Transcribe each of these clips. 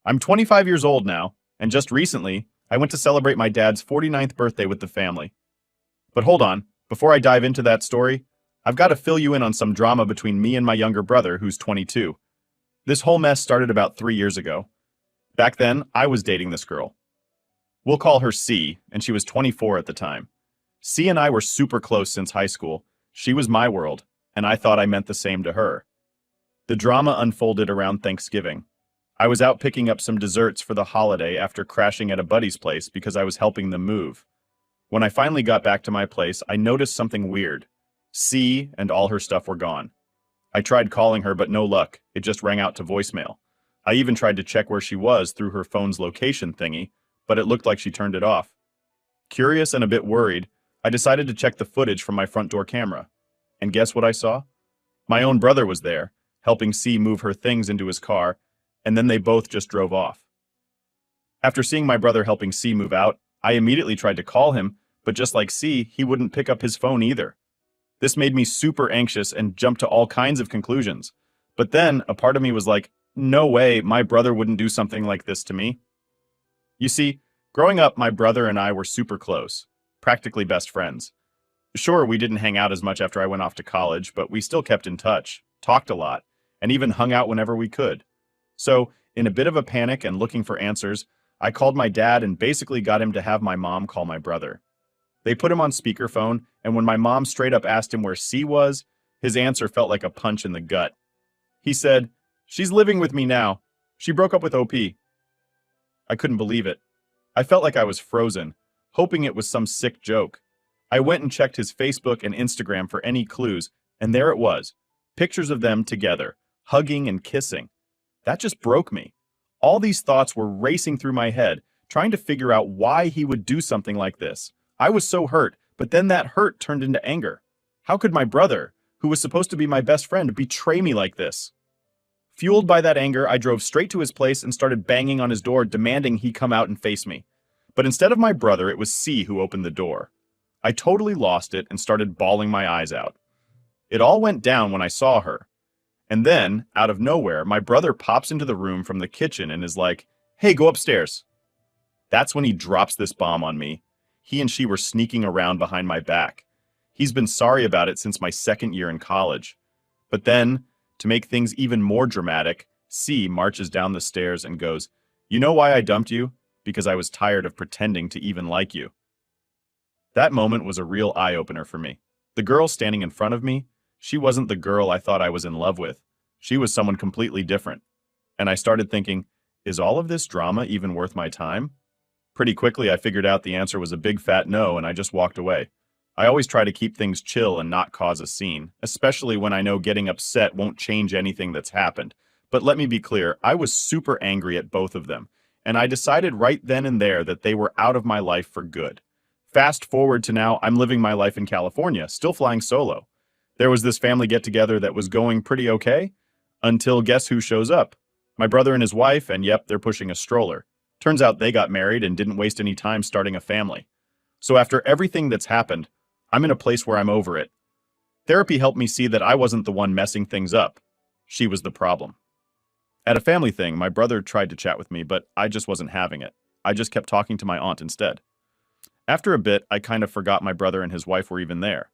I'm 25 years old now, and just recently, I went to celebrate my dad's 49th birthday with the family. But hold on, before I dive into that story, I've got to fill you in on some drama between me and my younger brother, who's 22. This whole mess started about 3 years ago. Back then, I was dating this girl. We'll call her C, and she was 24 at the time. C and I were super close since high school. She was my world, and I thought I meant the same to her. The drama unfolded around Thanksgiving. I was out picking up some desserts for the holiday after crashing at a buddy's place because I was helping them move. When I finally got back to my place, I noticed something weird. C and all her stuff were gone. I tried calling her, but no luck. It just rang out to voicemail. I even tried to check where she was through her phone's location thingy, but it looked like she turned it off. Curious and a bit worried, I decided to check the footage from my front door camera. And guess what I saw? My own brother was there, helping C move her things into his car, and then they both just drove off. After seeing my brother helping C move out, I immediately tried to call him, but just like C, he wouldn't pick up his phone either. This made me super anxious and jumped to all kinds of conclusions. But then a part of me was like, no way, my brother wouldn't do something like this to me. You see, growing up, my brother and I were super close, practically best friends. Sure, we didn't hang out as much after I went off to college, but we still kept in touch, talked a lot, and even hung out whenever we could. So, in a bit of a panic and looking for answers, I called my dad and basically got him to have my mom call my brother. They put him on speakerphone, and when my mom straight up asked him where C was, his answer felt like a punch in the gut. He said, "She's living with me now. She broke up with OP." I couldn't believe it. I felt like I was frozen, hoping it was some sick joke. I went and checked his Facebook and Instagram for any clues, and there it was. Pictures of them together, hugging and kissing. That just broke me. All these thoughts were racing through my head, trying to figure out why he would do something like this. I was so hurt, but then that hurt turned into anger. How could my brother, who was supposed to be my best friend, betray me like this? Fueled by that anger, I drove straight to his place and started banging on his door, demanding he come out and face me. But instead of my brother, it was C who opened the door. I totally lost it and started bawling my eyes out. It all went down when I saw her. And then, out of nowhere, my brother pops into the room from the kitchen and is like, "Hey, go upstairs." That's when he drops this bomb on me. He and she were sneaking around behind my back. He's been sorry about it since my second year in college. But then, to make things even more dramatic, C marches down the stairs and goes, "You know why I dumped you? Because I was tired of pretending to even like you." That moment was a real eye-opener for me. The girl standing in front of me, she wasn't the girl I thought I was in love with. She was someone completely different. And I started thinking, is all of this drama even worth my time? Pretty quickly, I figured out the answer was a big fat no, and I just walked away. I always try to keep things chill and not cause a scene, especially when I know getting upset won't change anything that's happened. But let me be clear, I was super angry at both of them, and I decided right then and there that they were out of my life for good. Fast forward to now, I'm living my life in California, still flying solo. There was this family get-together that was going pretty okay, until guess who shows up? My brother and his wife, and yep, they're pushing a stroller. Turns out they got married and didn't waste any time starting a family. So after everything that's happened, I'm in a place where I'm over it. Therapy helped me see that I wasn't the one messing things up. She was the problem. At a family thing, my brother tried to chat with me, but I just wasn't having it. I just kept talking to my aunt instead. After a bit, I kind of forgot my brother and his wife were even there.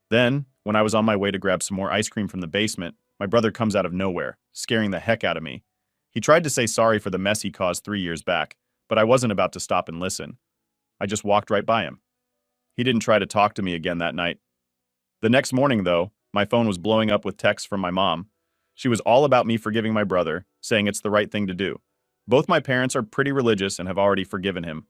Then, when I was on my way to grab some more ice cream from the basement, my brother comes out of nowhere, scaring the heck out of me. He tried to say sorry for the mess he caused 3 years back, but I wasn't about to stop and listen. I just walked right by him. He didn't try to talk to me again that night. The next morning, though, my phone was blowing up with texts from my mom. She was all about me forgiving my brother, saying it's the right thing to do. Both my parents are pretty religious and have already forgiven him.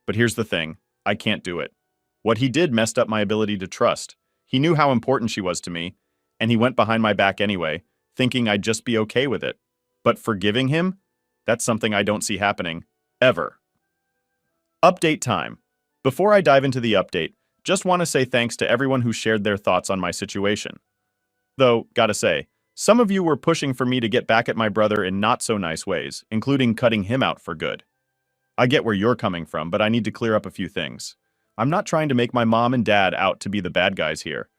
But here's the thing, I can't do it. What he did messed up my ability to trust. He knew how important she was to me, and he went behind my back anyway, thinking I'd just be okay with it. But forgiving him? That's something I don't see happening. Ever. Update time. Before I dive into the update, just want to say thanks to everyone who shared their thoughts on my situation. Though, gotta say, some of you were pushing for me to get back at my brother in not-so-nice ways, including cutting him out for good. I get where you're coming from, but I need to clear up a few things. I'm not trying to make my mom and dad out to be the bad guys here.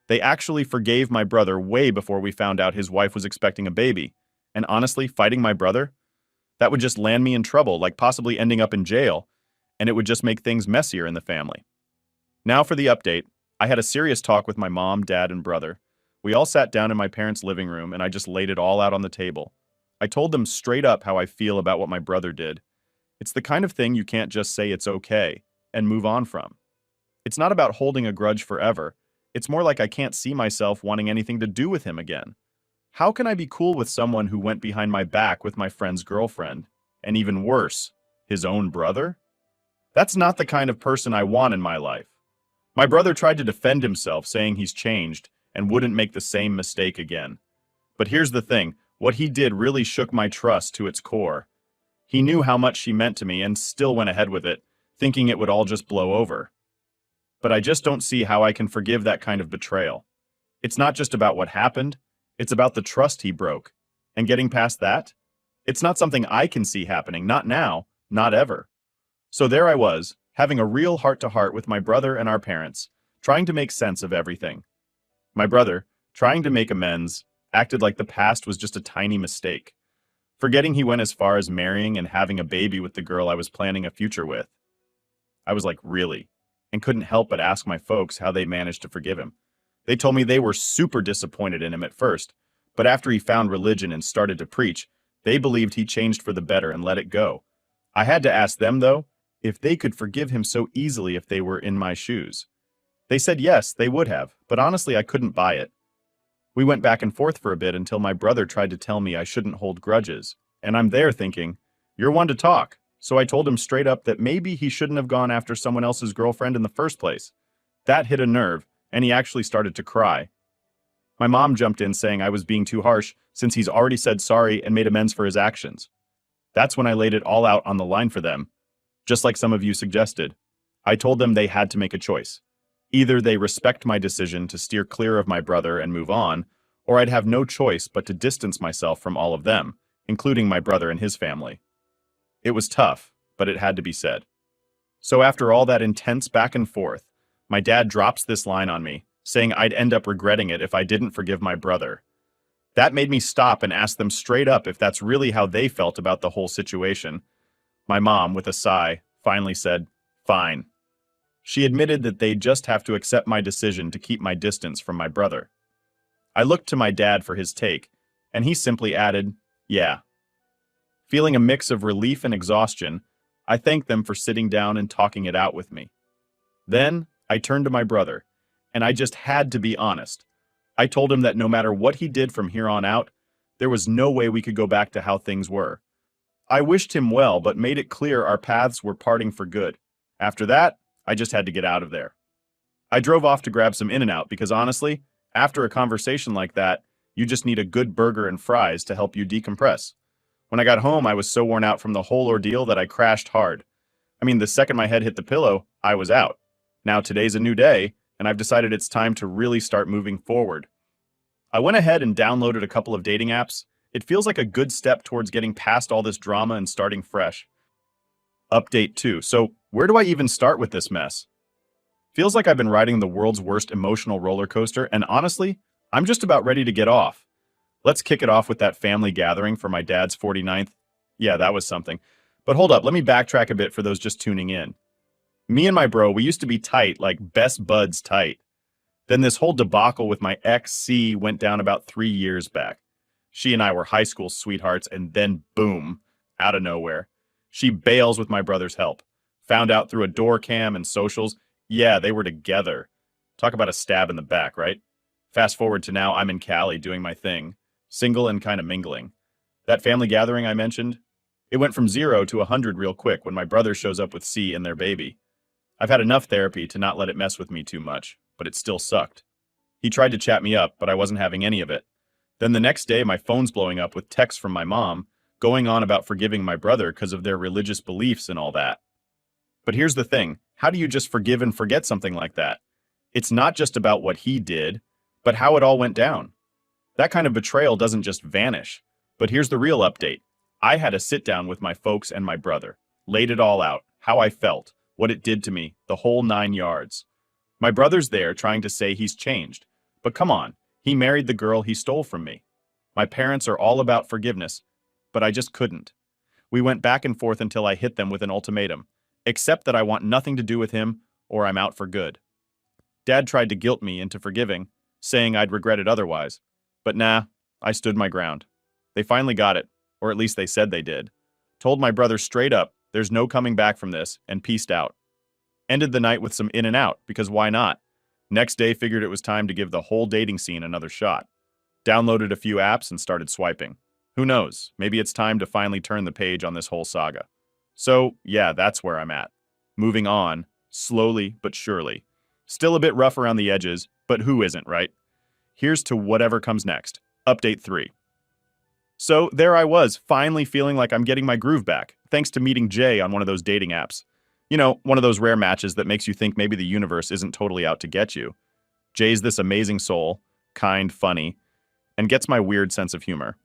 They actually forgave my brother way before we found out his wife was expecting a baby. And honestly, fighting my brother? That would just land me in trouble, like possibly ending up in jail, and it would just make things messier in the family. Now for the update. I had a serious talk with my mom, dad, and brother. We all sat down in my parents' living room and I just laid it all out on the table. I told them straight up how I feel about what my brother did. It's the kind of thing you can't just say it's okay and move on from. It's not about holding a grudge forever. It's more like I can't see myself wanting anything to do with him again. How can I be cool with someone who went behind my back with my friend's girlfriend? And even worse, his own brother? That's not the kind of person I want in my life. My brother tried to defend himself, saying he's changed and wouldn't make the same mistake again. But here's the thing, what he did really shook my trust to its core. He knew how much she meant to me and still went ahead with it, thinking it would all just blow over. But I just don't see how I can forgive that kind of betrayal. It's not just about what happened, it's about the trust he broke. And getting past that? It's not something I can see happening, not now, not ever. So there I was, having a real heart-to-heart with my brother and our parents, trying to make sense of everything. My brother, trying to make amends, acted like the past was just a tiny mistake, forgetting he went as far as marrying and having a baby with the girl I was planning a future with. I was like, really? And couldn't help but ask my folks how they managed to forgive him. They told me they were super disappointed in him at first, but after he found religion and started to preach, they believed he changed for the better and let it go. I had to ask them, though, if they could forgive him so easily if they were in my shoes. They said yes, they would have, but honestly I couldn't buy it. We went back and forth for a bit until my brother tried to tell me I shouldn't hold grudges, and I'm there thinking, you're one to talk. So I told him straight up that maybe he shouldn't have gone after someone else's girlfriend in the first place. That hit a nerve, and he actually started to cry. My mom jumped in saying I was being too harsh since he's already said sorry and made amends for his actions. That's when I laid it all out on the line for them, just like some of you suggested. I told them they had to make a choice. Either they respect my decision to steer clear of my brother and move on, or I'd have no choice but to distance myself from all of them, including my brother and his family. It was tough, but it had to be said. So after all that intense back and forth, my dad drops this line on me, saying I'd end up regretting it if I didn't forgive my brother. That made me stop and ask them straight up if that's really how they felt about the whole situation. My mom, with a sigh, finally said, fine. She admitted that they'd just have to accept my decision to keep my distance from my brother. I looked to my dad for his take, and he simply added, yeah. Feeling a mix of relief and exhaustion, I thanked them for sitting down and talking it out with me. Then, I turned to my brother, and I just had to be honest. I told him that no matter what he did from here on out, there was no way we could go back to how things were. I wished him well, but made it clear our paths were parting for good. After that, I just had to get out of there. I drove off to grab some In-N-Out because honestly, after a conversation like that, you just need a good burger and fries to help you decompress. When I got home, I was so worn out from the whole ordeal that I crashed hard. I mean, the second my head hit the pillow, I was out. Now today's a new day, and I've decided it's time to really start moving forward. I went ahead and downloaded a couple of dating apps. It feels like a good step towards getting past all this drama and starting fresh. Update 2. So, where do I even start with this mess? Feels like I've been riding the world's worst emotional roller coaster, and honestly, I'm just about ready to get off. Let's kick it off with that family gathering for my dad's 49th. Yeah, that was something. But hold up, let me backtrack a bit for those just tuning in. Me and my bro, we used to be tight, like best buds tight. Then this whole debacle with my ex C went down about 3 years back. She and I were high school sweethearts, and then boom, out of nowhere. She bails with my brother's help. Found out through a door cam and socials, yeah, they were together. Talk about a stab in the back, right? Fast forward to now, I'm in Cali doing my thing. Single and kind of mingling. That family gathering I mentioned, it went from 0 to 100 real quick when my brother shows up with C and their baby. I've had enough therapy to not let it mess with me too much, but it still sucked. He tried to chat me up, but I wasn't having any of it. Then the next day, my phone's blowing up with texts from my mom, going on about forgiving my brother because of their religious beliefs and all that. But here's the thing, how do you just forgive and forget something like that? It's not just about what he did, but how it all went down. That kind of betrayal doesn't just vanish. But here's the real update. I had a sit down with my folks and my brother, laid it all out, how I felt, what it did to me, the whole 9 yards. My brother's there trying to say he's changed. But come on, he married the girl he stole from me. My parents are all about forgiveness, but I just couldn't. We went back and forth until I hit them with an ultimatum. Accept that I want nothing to do with him, or I'm out for good. Dad tried to guilt me into forgiving, saying I'd regret it otherwise. But nah, I stood my ground. They finally got it, or at least they said they did. Told my brother straight up, there's no coming back from this, and peaced out. Ended the night with some in and out, because why not? Next day figured it was time to give the whole dating scene another shot. Downloaded a few apps and started swiping. Who knows, maybe it's time to finally turn the page on this whole saga. So, yeah, that's where I'm at. Moving on, slowly but surely. Still a bit rough around the edges, but who isn't, right? Here's to whatever comes next. Update 3. So there I was, finally feeling like I'm getting my groove back, thanks to meeting Jay on one of those dating apps. You know, one of those rare matches that makes you think maybe the universe isn't totally out to get you. Jay's this amazing soul, kind, funny, and gets my weird sense of humor.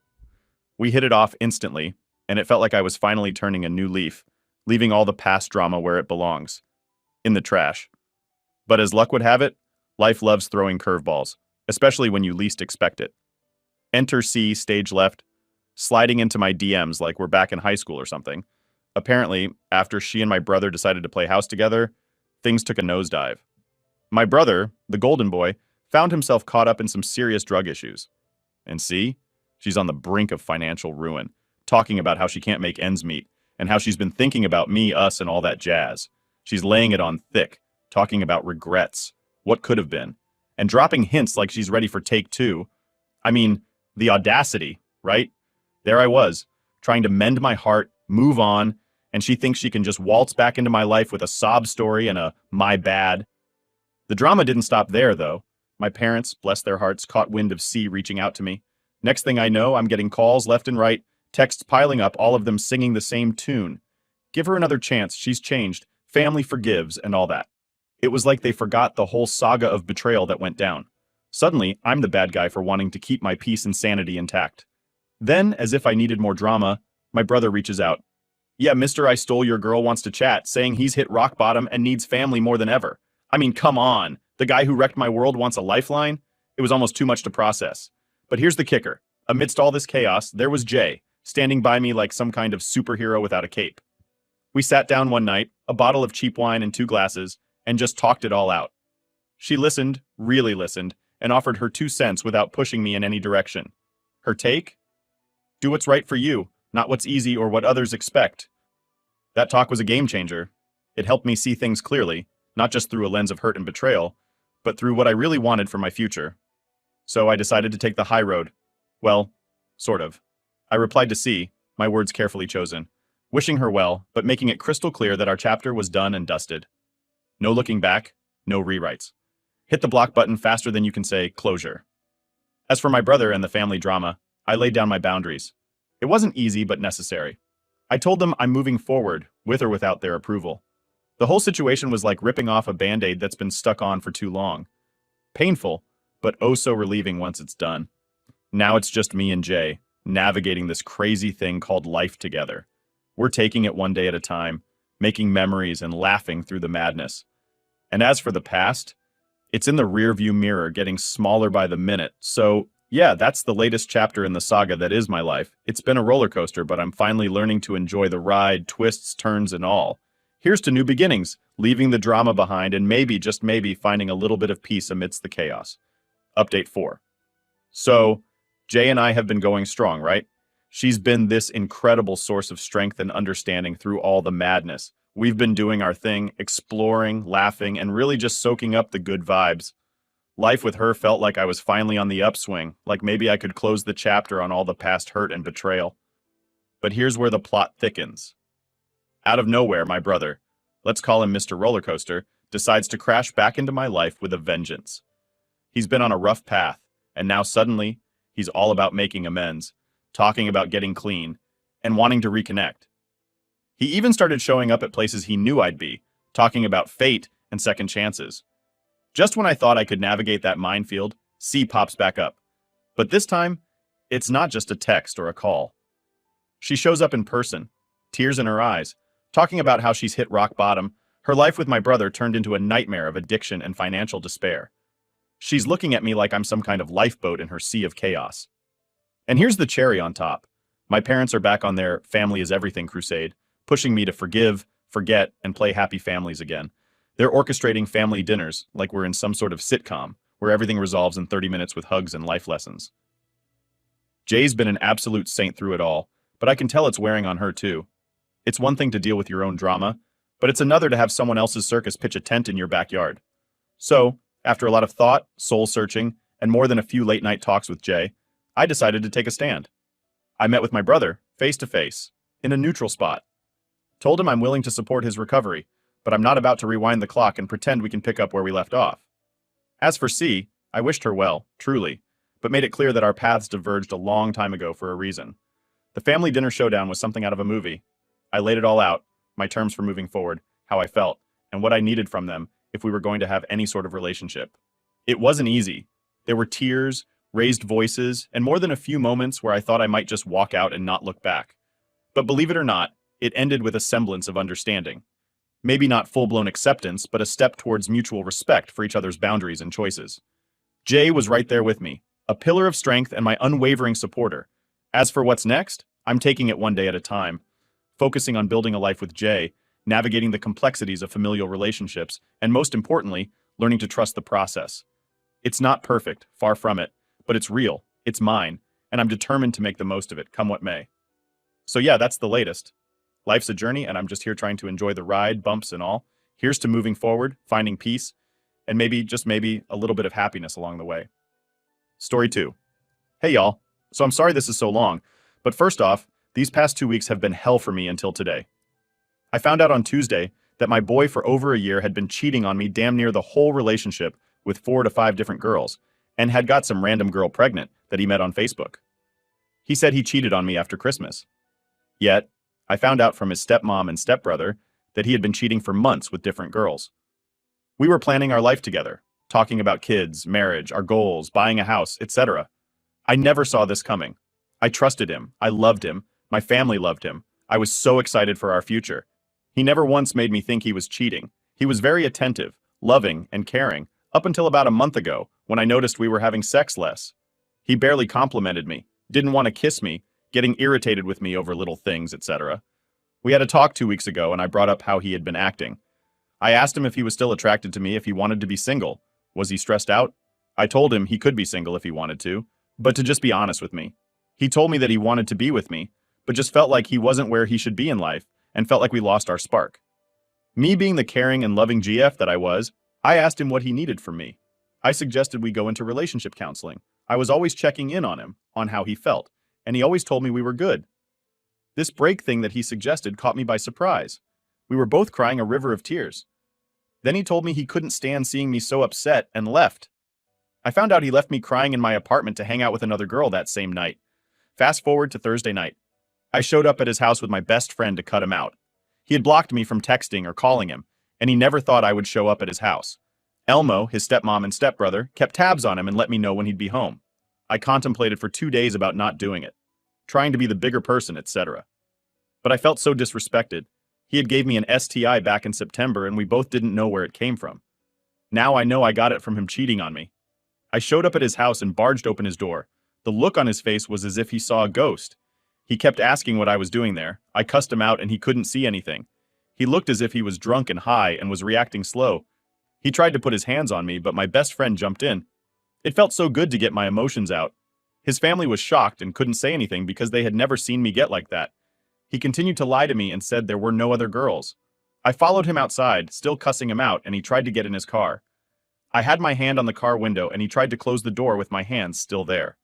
We hit it off instantly, and it felt like I was finally turning a new leaf, leaving all the past drama where it belongs, in the trash. But as luck would have it, life loves throwing curveballs, especially when you least expect it. Enter C, stage left, sliding into my DMs like we're back in high school or something. Apparently, after she and my brother decided to play house together, things took a nosedive. My brother, the golden boy, found himself caught up in some serious drug issues. And C, she's on the brink of financial ruin, talking about how she can't make ends meet, and how she's been thinking about me, us, and all that jazz. She's laying it on thick, talking about regrets, what could have been, and dropping hints like she's ready for take 2. I mean, the audacity, right? There I was, trying to mend my heart, move on, and she thinks she can just waltz back into my life with a sob story and a my bad. The drama didn't stop there, though. My parents, bless their hearts, caught wind of C reaching out to me. Next thing I know, I'm getting calls left and right, texts piling up, all of them singing the same tune. Give her another chance, she's changed, family forgives, and all that. It was like they forgot the whole saga of betrayal that went down. Suddenly, I'm the bad guy for wanting to keep my peace and sanity intact. Then, as if I needed more drama, my brother reaches out. Yeah, Mr. I Stole Your Girl wants to chat, saying he's hit rock bottom and needs family more than ever. I mean, come on. The guy who wrecked my world wants a lifeline? It was almost too much to process. But here's the kicker. Amidst all this chaos, there was Jay, standing by me like some kind of superhero without a cape. We sat down one night, a bottle of cheap wine and 2 glasses, and just talked it all out. She listened, really listened, and offered her 2 cents without pushing me in any direction. Her take? Do what's right for you, not what's easy or what others expect. That talk was a game changer. It helped me see things clearly, not just through a lens of hurt and betrayal, but through what I really wanted for my future. So I decided to take the high road. Well, sort of. I replied to C, my words carefully chosen, wishing her well, but making it crystal clear that our chapter was done and dusted. No looking back, no rewrites. Hit the block button faster than you can say closure. As for my brother and the family drama, I laid down my boundaries. It wasn't easy, but necessary. I told them I'm moving forward, with or without their approval. The whole situation was like ripping off a Band-Aid that's been stuck on for too long. Painful, but oh so relieving once it's done. Now it's just me and Jay, navigating this crazy thing called life together. We're taking it one day at a time, making memories and laughing through the madness. And as for the past, it's in the rearview mirror, getting smaller by the minute. So, yeah, that's the latest chapter in the saga that is my life. It's been a roller coaster, but I'm finally learning to enjoy the ride, twists, turns, and all. Here's to new beginnings, leaving the drama behind and maybe, just maybe, finding a little bit of peace amidst the chaos. Update 4. So, Jay and I have been going strong, right? She's been this incredible source of strength and understanding through all the madness. We've been doing our thing, exploring, laughing, and really just soaking up the good vibes. Life with her felt like I was finally on the upswing, like maybe I could close the chapter on all the past hurt and betrayal. But here's where the plot thickens. Out of nowhere, my brother, let's call him Mr. Rollercoaster, decides to crash back into my life with a vengeance. He's been on a rough path, and now suddenly, he's all about making amends, talking about getting clean, and wanting to reconnect. He even started showing up at places he knew I'd be, talking about fate and second chances. Just when I thought I could navigate that minefield, C pops back up. But this time, it's not just a text or a call. She shows up in person, tears in her eyes, talking about how she's hit rock bottom. Her life with my brother turned into a nightmare of addiction and financial despair. She's looking at me like I'm some kind of lifeboat in her sea of chaos. And here's the cherry on top. My parents are back on their family is everything crusade, pushing me to forgive, forget, and play happy families again. They're orchestrating family dinners like we're in some sort of sitcom, where everything resolves in 30 minutes with hugs and life lessons. Jay's been an absolute saint through it all, but I can tell it's wearing on her too. It's one thing to deal with your own drama, but it's another to have someone else's circus pitch a tent in your backyard. So, after a lot of thought, soul searching, and more than a few late night talks with Jay, I decided to take a stand. I met with my brother, face to face, in a neutral spot. Told him I'm willing to support his recovery, but I'm not about to rewind the clock and pretend we can pick up where we left off. As for C, I wished her well, truly, but made it clear that our paths diverged a long time ago for a reason. The family dinner showdown was something out of a movie. I laid it all out, my terms for moving forward, how I felt, and what I needed from them if we were going to have any sort of relationship. It wasn't easy. There were tears, raised voices, and more than a few moments where I thought I might just walk out and not look back. But believe it or not, it ended with a semblance of understanding. Maybe not full-blown acceptance, but a step towards mutual respect for each other's boundaries and choices. Jay was right there with me, a pillar of strength and my unwavering supporter. As for what's next, I'm taking it one day at a time, focusing on building a life with Jay, navigating the complexities of familial relationships, and most importantly, learning to trust the process. It's not perfect, far from it, but it's real, it's mine, and I'm determined to make the most of it, come what may. So yeah, that's the latest. Life's a journey, and I'm just here trying to enjoy the ride, bumps and all. Here's to moving forward, finding peace, and maybe, just maybe, a little bit of happiness along the way. Story 2. Hey y'all. So I'm sorry this is so long, but first off, these past 2 weeks have been hell for me until today. I found out on Tuesday that my boy for over a year had been cheating on me damn near the whole relationship with 4 to 5 different girls, and had got some random girl pregnant that he met on Facebook. He said he cheated on me after Christmas. Yet, I found out from his stepmom and stepbrother that he had been cheating for months with different girls. We were planning our life together, talking about kids, marriage, our goals, buying a house, etc. I never saw this coming. I trusted him. I loved him. My family loved him. I was so excited for our future. He never once made me think he was cheating. He was very attentive, loving, and caring, up until about a month ago, when I noticed we were having sex less. He barely complimented me, didn't want to kiss me, getting irritated with me over little things, etc. We had a talk 2 weeks ago, and I brought up how he had been acting. I asked him if he was still attracted to me, if he wanted to be single. Was he stressed out? I told him he could be single if he wanted to, but to just be honest with me. He told me that he wanted to be with me, but just felt like he wasn't where he should be in life, and felt like we lost our spark. Me being the caring and loving GF that I was, I asked him what he needed from me. I suggested we go into relationship counseling. I was always checking in on him, on how he felt, and he always told me we were good. This break thing that he suggested caught me by surprise. We were both crying a river of tears. Then he told me he couldn't stand seeing me so upset and left. I found out he left me crying in my apartment to hang out with another girl that same night. Fast forward to Thursday night. I showed up at his house with my best friend to cut him out. He had blocked me from texting or calling him, and he never thought I would show up at his house. Elmo, his stepmom and stepbrother, kept tabs on him and let me know when he'd be home. I contemplated for 2 days about not doing it, trying to be the bigger person, etc. But I felt so disrespected. He had gave me an STI back in September, and we both didn't know where it came from. Now I know I got it from him cheating on me. I showed up at his house and barged open his door. The look on his face was as if he saw a ghost. He kept asking what I was doing there. I cussed him out and he couldn't see anything. He looked as if he was drunk and high and was reacting slow. He tried to put his hands on me, but my best friend jumped in. It felt so good to get my emotions out. His family was shocked and couldn't say anything because they had never seen me get like that. He continued to lie to me and said there were no other girls. I followed him outside, still cussing him out, and he tried to get in his car. I had my hand on the car window and he tried to close the door with my hands still there.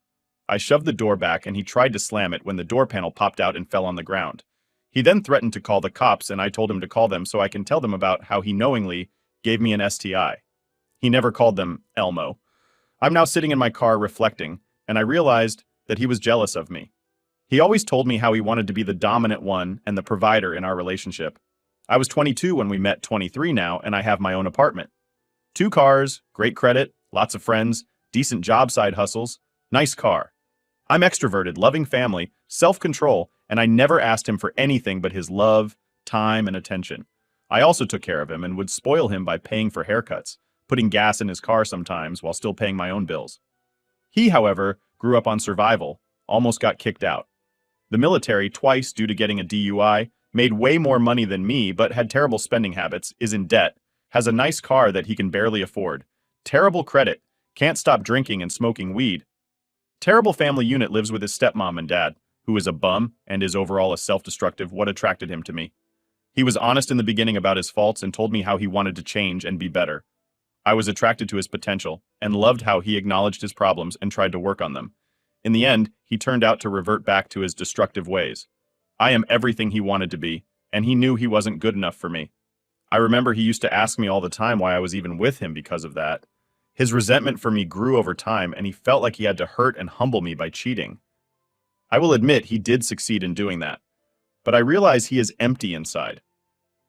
I shoved the door back and he tried to slam it when the door panel popped out and fell on the ground. He then threatened to call the cops, and I told him to call them so I can tell them about how he knowingly gave me an STI. He never called them Elmo. I'm now sitting in my car reflecting, and I realized that he was jealous of me. He always told me how he wanted to be the dominant one and the provider in our relationship. I was 22 when we met, 23 now, and I have my own apartment. 2 cars, great credit, lots of friends, decent job side hustles, nice car. I'm extroverted, loving family, self-control, and I never asked him for anything but his love, time, and attention. I also took care of him and would spoil him by paying for haircuts, putting gas in his car sometimes while still paying my own bills. He, however, grew up on survival, almost got kicked out. The military, twice due to getting a DUI, made way more money than me but had terrible spending habits, is in debt, has a nice car that he can barely afford, terrible credit, can't stop drinking and smoking weed. Terrible family unit, lives with his stepmom and dad, who is a bum and is overall a self-destructive. What attracted him to me? He was honest in the beginning about his faults and told me how he wanted to change and be better. I was attracted to his potential and loved how he acknowledged his problems and tried to work on them. In the end, he turned out to revert back to his destructive ways. I am everything he wanted to be, and he knew he wasn't good enough for me. I remember he used to ask me all the time why I was even with him because of that. His resentment for me grew over time, and he felt like he had to hurt and humble me by cheating. I will admit he did succeed in doing that, but I realize he is empty inside.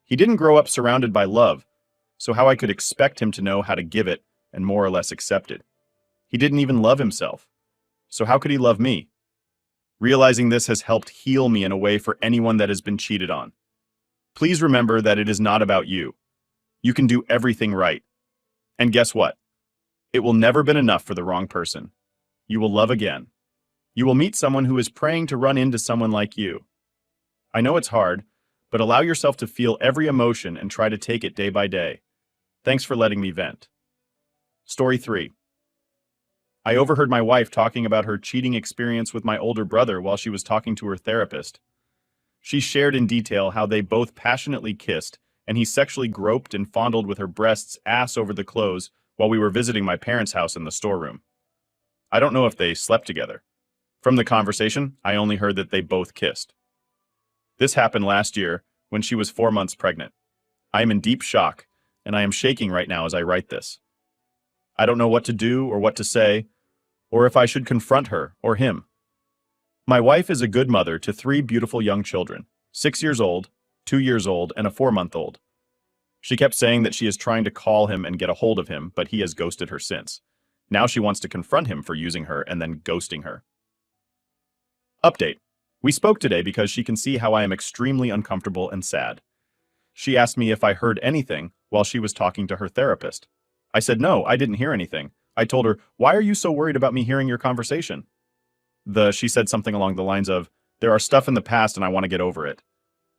He didn't grow up surrounded by love, so how I could expect him to know how to give it and more or less accept it? He didn't even love himself, so how could he love me? Realizing this has helped heal me in a way for anyone that has been cheated on. Please remember that it is not about you. You can do everything right. And guess what? It will never been enough for the wrong person. You will love again. You will meet someone who is praying to run into someone like you. I know it's hard, but allow yourself to feel every emotion and try to take it day by day. Thanks for letting me vent. Story 3. I overheard my wife talking about her cheating experience with my older brother while she was talking to her therapist. She shared in detail how they both passionately kissed, and he sexually groped and fondled with her breasts, ass over the clothes, while we were visiting my parents' house in the storeroom. I don't know if they slept together. From the conversation, I only heard that they both kissed. This happened last year when she was 4 months pregnant. I am in deep shock, and I am shaking right now as I write this. I don't know what to do or what to say, or if I should confront her or him. My wife is a good mother to 3 beautiful young children, 6 years old, 2 years old, and a 4-month-old. She kept saying that she is trying to call him and get a hold of him, but he has ghosted her since. Now she wants to confront him for using her and then ghosting her. Update. We spoke today because she can see how I am extremely uncomfortable and sad. She asked me if I heard anything while she was talking to her therapist. I said no, I didn't hear anything. I told her, why are you so worried about me hearing your conversation? She said something along the lines of, there are stuff in the past and I want to get over it.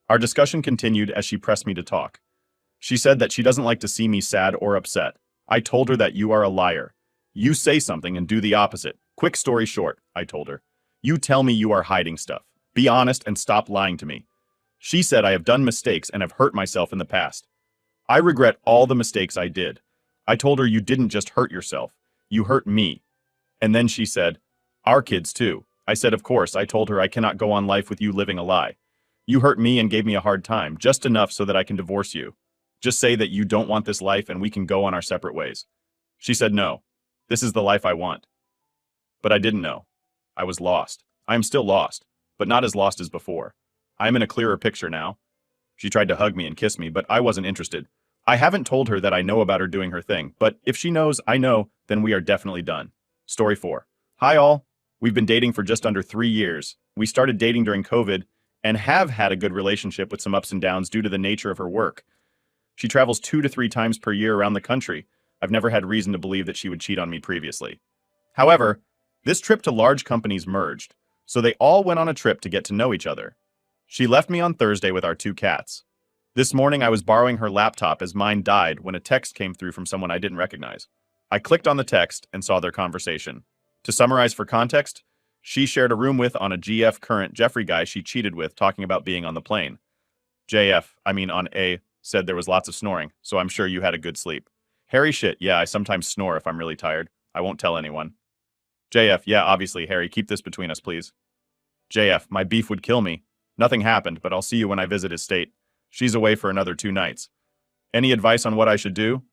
Our discussion continued as she pressed me to talk. She said that she doesn't like to see me sad or upset. I told her that you are a liar. You say something and do the opposite. Quick story short, I told her. You tell me you are hiding stuff. Be honest and stop lying to me. She said I have done mistakes and have hurt myself in the past. I regret all the mistakes I did. I told her you didn't just hurt yourself. You hurt me. And then she said, our kids too. I said, of course. I told her I cannot go on life with you living a lie. You hurt me and gave me a hard time, just enough so that I can divorce you. Just say that you don't want this life and we can go on our separate ways. She said, no, this is the life I want. But I didn't know. I was lost. I am still lost, but not as lost as before. I am in a clearer picture now. She tried to hug me and kiss me, but I wasn't interested. I haven't told her that I know about her doing her thing, but if she knows I know, then we are definitely done. Story 4. Hi all. We've been dating for just under 3 years. We started dating during COVID and have had a good relationship with some ups and downs due to the nature of her work. She travels 2 to 3 times per year around the country. I've never had reason to believe that she would cheat on me previously. However, this trip to large companies merged, so they all went on a trip to get to know each other. She left me on Thursday with our 2 cats. This morning I was borrowing her laptop as mine died when a text came through from someone I didn't recognize. I clicked on the text and saw their conversation. To summarize for context, she shared a room with on a GF current Jeffrey guy she cheated with talking about being on the plane. On A, said there was lots of snoring, so I'm sure you had a good sleep. Harry shit, yeah, I sometimes snore if I'm really tired. I won't tell anyone. JF, yeah, obviously, Harry, keep this between us, please. JF, my beef would kill me. Nothing happened, but I'll see you when I visit his state. She's away for another 2 nights. Any advice on what I should do?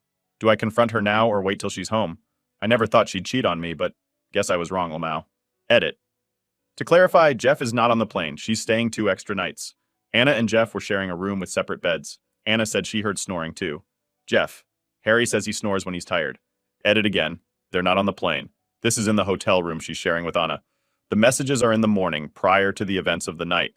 Do I confront her now or wait till she's home? I never thought she'd cheat on me, but guess I was wrong, Lamau. Edit. To clarify, Jeff is not on the plane. She's staying 2 extra nights. Anna and Jeff were sharing a room with separate beds. Anna said she heard snoring too. Jeff. Harry says he snores when he's tired. Edit again. They're not on the plane. This is in the hotel room she's sharing with Anna. The messages are in the morning, prior to the events of the night.